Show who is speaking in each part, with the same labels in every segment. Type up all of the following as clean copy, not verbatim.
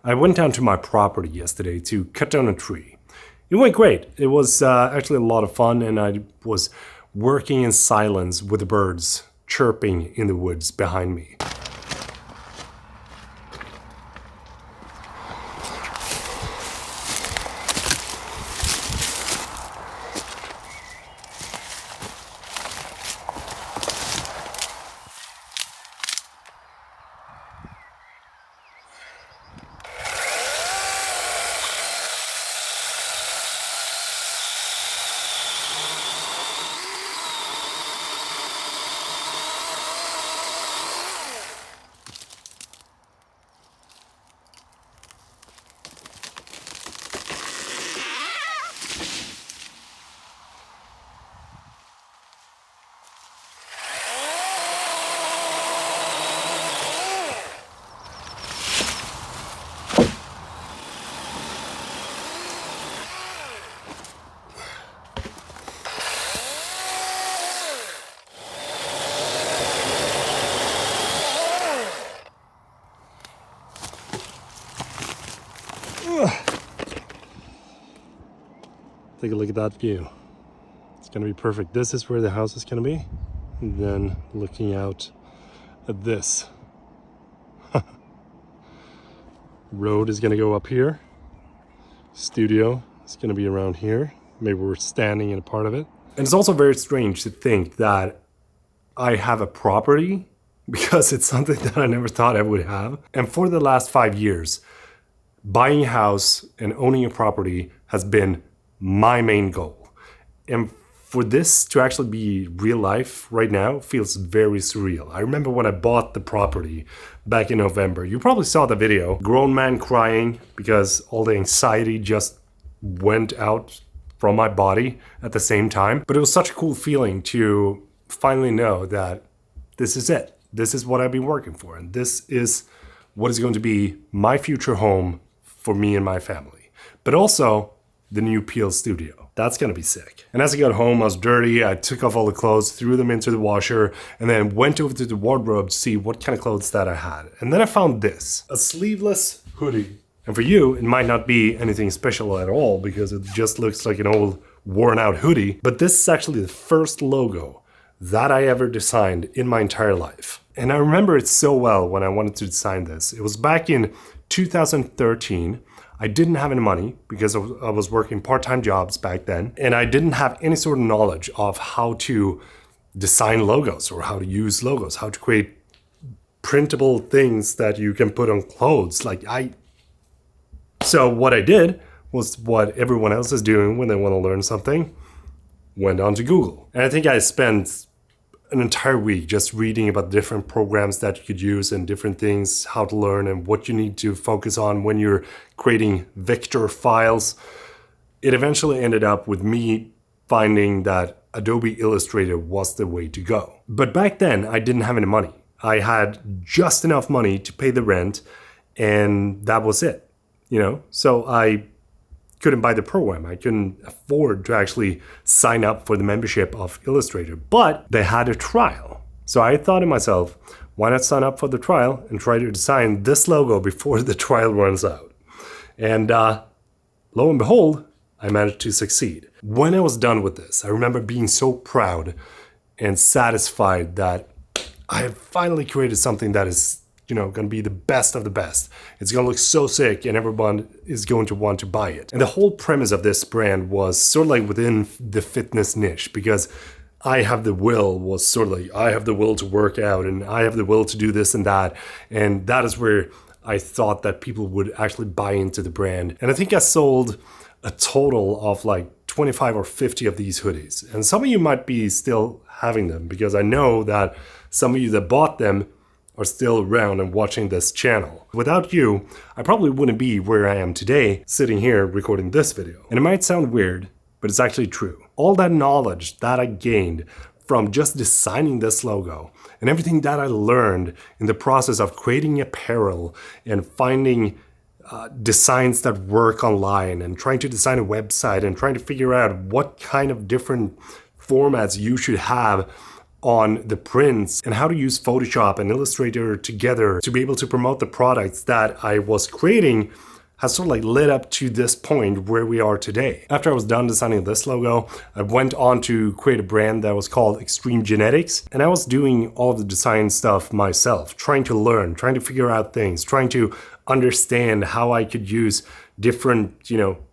Speaker 1: I went down to my property yesterday to cut down a tree. It went great. It was actually a lot of fun, and I was working in silence with the birds chirping in the woods behind me. Take a look at that view. It's gonna be perfect. This is where the house is gonna be. And then looking out at this. Road is gonna go up here. Studio is gonna be around here. Maybe we're standing in a part of it. And it's also very strange to think that I have a property because it's something that I never thought I would have. And for the last 5 years, buying a house and owning a property has been my main goal. And for this to actually be real life right now feels very surreal. I remember when I bought the property back in November. You probably saw the video. Grown man crying because all the anxiety just went out from my body at the same time. But it was such a cool feeling to finally know that this is it. This is what I've been working for. And this is what is going to be my future home for me and my family. But also the new Peel studio. That's gonna be sick. And as I got home, I was dirty. I took off all the clothes, threw them into the washer, and then went over to the wardrobe to see what kind of clothes that I had. And then I found this, a sleeveless hoodie. And for you, it might not be anything special at all because it just looks like an old worn out hoodie. But this is actually the first logo that I ever designed in my entire life. And I remember it so well when I wanted to design this. It was back in 2013. I didn't have any money because I was working part-time jobs back then, and I didn't have any sort of knowledge of how to design logos or how to use logos, how to create printable things that you can put on clothes. So what I did was what everyone else is doing when they want to learn something, went on to Google. And I think I spent an entire week just reading about different programs that you could use and different things, how to learn and what you need to focus on when you're creating vector files. It eventually ended up with me finding that Adobe Illustrator was the way to go. But back then I didn't have any money. I had just enough money to pay the rent and that was it, So I couldn't buy the program. I couldn't afford to actually sign up for the membership of Illustrator, but they had a trial. So I thought to myself, why not sign up for the trial and try to design this logo before the trial runs out? And lo and behold, I managed to succeed. When I was done with this, I remember being so proud and satisfied that I have finally created something that is going to be the best of the best. It's going to look so sick and everyone is going to want to buy it. And the whole premise of this brand was sort of like within the fitness niche because I have the will was sort of like I have the will to work out and I have the will to do this and that. And that is where I thought that people would actually buy into the brand. And I think I sold a total of like 25 or 50 of these hoodies. And some of you might be still having them because I know that some of you that bought them are still around and watching this channel. Without you, I probably wouldn't be where I am today, sitting here recording this video. And it might sound weird, but it's actually true. All that knowledge that I gained from just designing this logo and everything that I learned in the process of creating apparel and finding designs that work online and trying to design a website and trying to figure out what kind of different formats you should have on the prints and how to use Photoshop and Illustrator together to be able to promote the products that I was creating has sort of like led up to this point where we are today. After I was done designing this logo, I went on to create a brand that was called Extreme Genetics, and I was doing all of the design stuff myself, trying to learn, trying to figure out things, trying to understand how I could use different,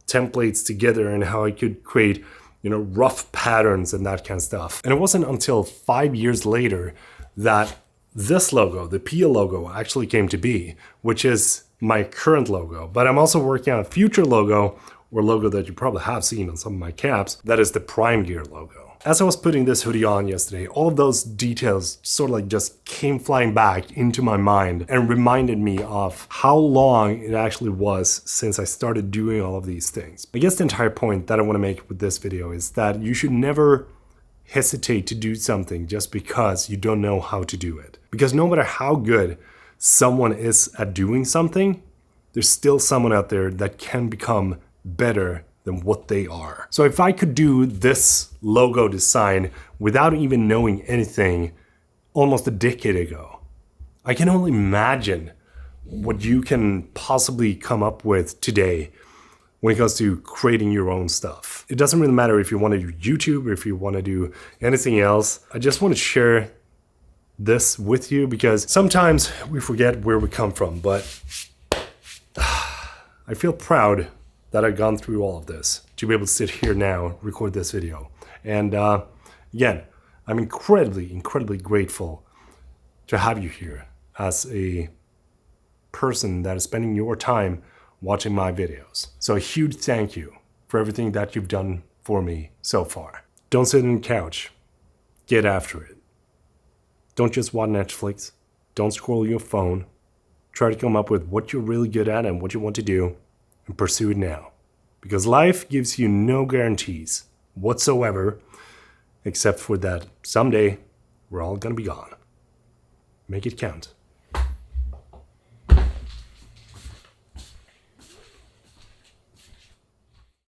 Speaker 1: templates together and how I could create, rough patterns and that kind of stuff. And it wasn't until 5 years later that this logo, the Pia logo, actually came to be, which is my current logo. But I'm also working on a future logo, or logo that you probably have seen on some of my caps, that is the Prime Gear logo. As I was putting this hoodie on yesterday, all of those details sort of like just came flying back into my mind and reminded me of how long it actually was since I started doing all of these things. I guess the entire point that I want to make with this video is that you should never hesitate to do something just because you don't know how to do it. Because no matter how good someone is at doing something, there's still someone out there that can become better than what they are. So if I could do this logo design without even knowing anything almost a decade ago, I can only imagine what you can possibly come up with today when it comes to creating your own stuff. It doesn't really matter if you want to do YouTube or if you want to do anything else. I just want to share this with you because sometimes we forget where we come from, but I feel proud that I've gone through all of this to be able to sit here now, record this video. And again, I'm incredibly grateful to have you here as a person that is spending your time watching my videos. So a huge thank you for everything that you've done for me so far. Don't sit on the couch. Get after it. Don't just watch Netflix. Don't scroll your phone. Try to come up with what you're really good at and what you want to do and pursue it now. Because life gives you no guarantees whatsoever, except for that someday we're all gonna be gone. Make it count.